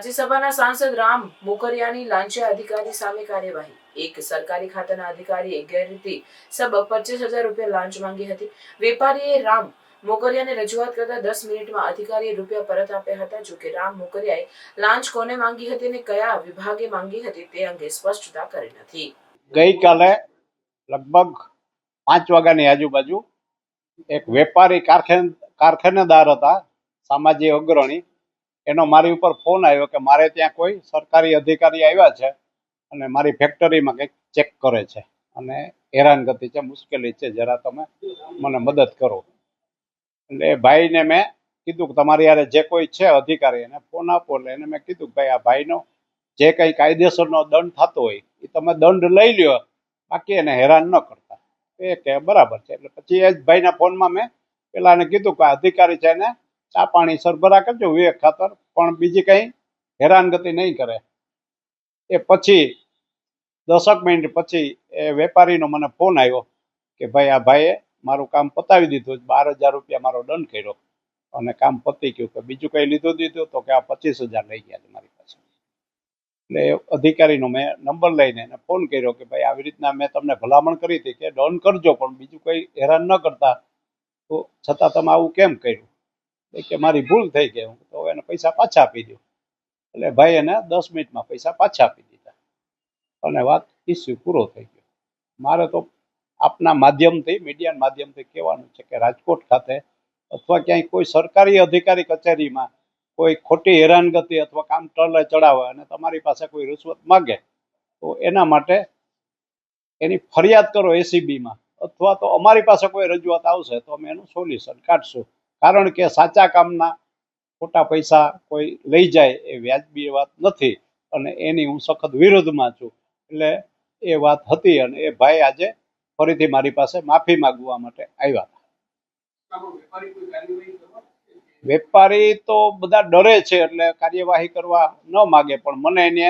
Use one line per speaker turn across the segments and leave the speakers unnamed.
રાજ્યસભાના સાંસદ રામ મોકરિયાની લાંચિયા અધિકારી સામે કાર્યવાહી। એક સરકારી ખાતાના અધિકારીએ ગેરરીતિસર 25,000 રૂપિયા લાંચ માંગી હતી। વેપારીએ રામ મોકરિયાને રજૂઆત કરતા 10 મિનિટમાં અધિકારીએ રૂપિયા પરત આપ્યા હતા। જોકે રામ મોકરિયાએ લાંચ કોને માંગી હતી અને કયા વિભાગે માંગી હતી તે અંગે સ્પષ્ટતા કરી નથી।
ગઈકાલે લગભગ 5 વાગ્યાની આજુબાજુ એક વેપારી કારખાનેદાર હતા, સામાજિક અગ્રણી, એનો મારી ઉપર ફોન આવ્યો કે મારે ત્યાં કોઈ સરકારી અધિકારી આવ્યા છે અને મારી ફેક્ટરીમાં કંઈક ચેક કરે છે અને હેરાનગતિ છે, મુશ્કેલી છે, જરા તમે મને મદદ કરો। એટલે એ ભાઈને મેં કીધું કે તમારી યારે જે કોઈ છે અધિકારી એને ફોન આપો। એટલે એને મેં કીધું કે ભાઈ આ ભાઈનો જે કંઈ કાયદેસરનો દંડ થતો હોય એ તમે દંડ લઈ લ્યો, બાકી એને હેરાન ન કરતા। એ કે બરાબર છે। એટલે પછી એ જ ભાઈના ફોનમાં મેં પેલાને કીધું કે અધિકારી છે એને ચા પાણી સરબરાહ કરજો વિવેક ખાતર, પણ બીજી કંઈ હેરાનગતિ નહીં કરે। એ પછી 10 મિનિટ પછી એ વેપારીનો મને ફોન આવ્યો કે ભાઈ આ ભાઈએ મારું કામ પતાવી દીધું, 12,000 રૂપિયા મારો દંડ કર્યો અને કામ પતી ગયું। કે બીજું કંઈ લીધું તો કે આ 25,000 લઈ ગયા છે મારી પાસે। એટલે અધિકારીનો મેં નંબર લઈને એને ફોન કર્યો કે ભાઈ આવી રીતના મેં તમને ભલામણ કરી હતી કે દંડ કરજો પણ બીજું કંઈ હેરાન ન કરતા, તો છતાં તમે આવું કેમ કર્યું? કે મારી ભૂલ થઈ ગઈ, હું તો એને પૈસા પાછા આપી દઉં। એટલે ભાઈ એને 10 મિનિટમાં પૈસા પાછા આપી દીધા અને વાત ઇસ્યુ પૂરો થઈ ગયો। મારે તો આપના માધ્યમથી, મીડિયાના માધ્યમથી કહેવાનું છે કે રાજકોટ ખાતે અથવા ક્યાંય કોઈ સરકારી અધિકારી કચેરીમાં કોઈ ખોટી હેરાનગતિ અથવા કામ ટળે ચડાવે અને તમારી પાસે કોઈ રૂશ્વત માગે તો એના માટે એની ફરિયાદ કરો એસીબીમાં, અથવા તો અમારી પાસે કોઈ રજૂઆત આવશે તો અમે એનું સોલ્યુશન કાઢશું। કારણ કે સાચા કામના ખોટા પૈસા કોઈ લઈ જાય એ વ્યાજબી વાત નથી અને એની હું સખત વિરોધમાં છું। એટલે એ વાત હતી અને એ ભાઈ આજે ફરીથી મારી પાસે માફી માંગવા માટે આવ્યા હતા। વેપારી તો બધા ડરે છે એટલે કાર્યવાહી કરવા ન માગે, પણ મને એને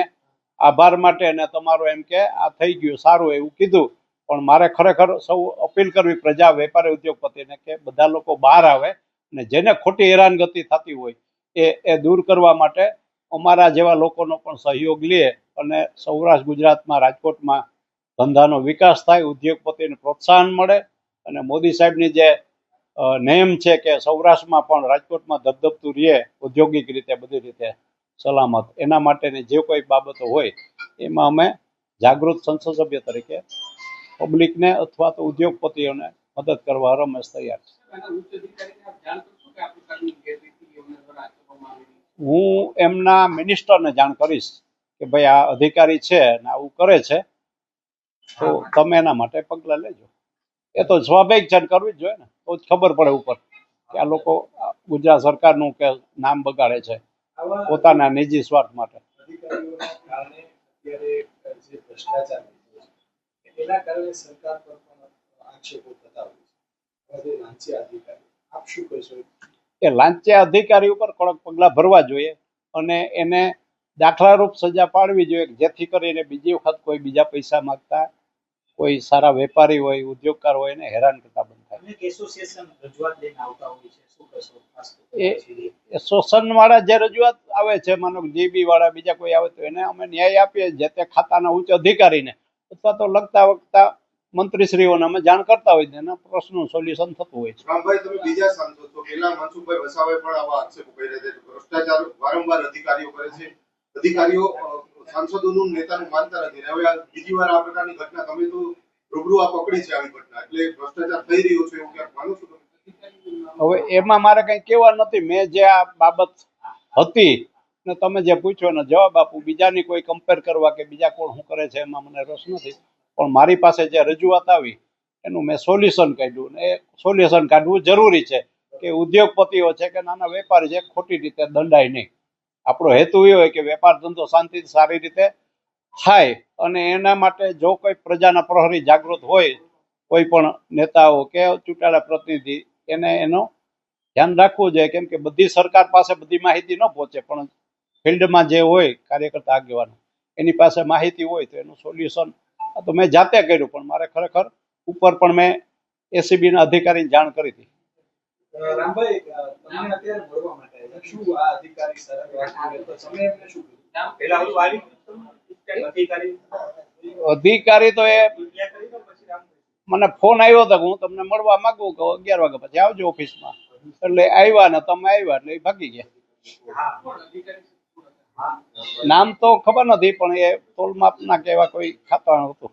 આભાર માટે અને તમારો એમ કે આ થઈ ગયું સારું એવું કીધું। પણ મારે ખરેખર સૌ અપીલ કરવી પ્રજા, વેપારી, ઉદ્યોગપતિને કે બધા લોકો બહાર આવે અને જેને ખોટી હેરાનગતિ થતી હોય એ દૂર કરવા માટે અમારા જેવા લોકોનો પણ સહયોગ લે અને સૌરાષ્ટ્ર ગુજરાતમાં, રાજકોટમાં ધંધાનો વિકાસ થાય, ઉદ્યોગપતિને પ્રોત્સાહન મળે અને મોદી સાહેબની જે નેમ છે કે સૌરાષ્ટ્રમાં પણ, રાજકોટમાં ધબધબતું રહે ઔદ્યોગિક રીતે, બધી રીતે સલામત, એના માટેની જે કોઈ બાબતો હોય એમાં અમે જાગૃત સંસદ સભ્ય તરીકે પબ્લિકને અથવા તો ઉદ્યોગપતિઓને મદદ કરવા હરમેશ તૈયાર છે। હું એમના મિનિસ્ટરને જાણ કરીશ કે ભાઈ આ અધિકારી છે ને આવું કરે છે તો તમે એના માટે પગલાં લેજો। એ તો સ્વાભાવિક છે, કરવી જ જોઈએ ને, તો જ ખબર પડે ઉપર કે આ લોકો ગુજરાત સરકારનું કે નામ બગાડે છે પોતાના નિજી સ્વાર્થ માટે। એ લાંચિયા અધિકારી ઉપર કડક પગલાં ભરવા જોઈએ અને એને દાખલારૂપ સજા પાડવી જોઈએ જેથી કરીને બીજી વખત કોઈ બીજા પૈસા માંગતા કોઈ સારા વેપારી હોય, ઉદ્યોગકાર હોય એને હેરાન કરતા બંધ થાય। એસોસિએશન વાળા જે રજૂઆત આવે છે, માનો જીબી વાળા બીજા કોઈ આવે તો એને અમે ન્યાય આપીએ જે તે ખાતાના ઉચ્ચ અધિકારીને, અથવા તો લગતા વખતા મંત્રીશ્રીઓને અમે જાણ કરતા હોય છે, એના પ્રશ્નનું સોલ્યુશન થતું હોય છે।
રામભાઈ, તમે બીજા સાંસદ છો, પહેલા મનસુખભાઈ વસાવાએ પણ આવા આક્ષેપો કર્યા છે, ભ્રષ્ટાચાર વારંવાર અધિકારીઓ કરે છે, અધિકારીઓ સાંસદોનું નેતાનું માનતા નથી। હવે બીજી વાર આ પ્રકારની ઘટના, તમે તો રૂબરૂ આ પકડી છે આવી ઘટના, એટલે ભ્રષ્ટાચાર થઈ રહ્યો છે એવું ક્યાંક માનો છો તમે?
હવે એમાં મારે કંઈ કહેવા નથી, મેં જે આ બાબત હતી ને તમે જે પૂછ્યો એનો જવાબ આપું, બીજાની કોઈ કમ્પેર કરવા કે બીજા કોણ શું કરે છે એમાં મને રસ નથી, પણ મારી પાસે જે રજૂઆત આવી એનું મેં સોલ્યુશન કાઢ્યું ને એ સોલ્યુશન કાઢવું જરૂરી છે કે ઉદ્યોગપતિઓ છે કે નાના વેપારી છે ખોટી રીતે દંડાય નહીં। આપણો હેતુ એ હોય કે વેપાર ધંધો શાંતિથી સારી રીતે થાય અને એના માટે જો કોઈ પ્રજાના પ્રહરી જાગૃત હોય, કોઈ પણ નેતાઓ કે ચૂંટાયેલા પ્રતિનિધિ, એને એનો ધ્યાન રાખવું જોઈએ, કેમ કે બધી સરકાર પાસે બધી માહિતી ન પહોંચે, પણ ફિલ્ડમાં જે હોય કાર્યકર્તા આગેવાનો એની પાસે માહિતી હોય તો એનું સોલ્યુશન તો મેં જાતે કર્યું, પણ મારે ખરેખર ઉપર પણ મેં એસીબીના અધિકારીને જાણ કરી હતી।
રામભાઈ, તમને અત્યારે મળવા માટે આવ્યા. શું આ અધિકારી સાથે વાત કરી તો તમે એમને શું કીધું? પહેલા બધું આવી અધિકારી
અધિકારી તો એ મને ફોન આવ્યો હતો કે હું તમને મળવા માંગુ કે 11 વાગ્યા પછી આવજો ઓફિસમાં. એટલે આવ્યા ને તમે આવ્યા એટલે એ ભાગી ગયા. નામ તો ખબર નથી પણ એ તોલ માપના કે એવા કોઈ ખાતા હતું.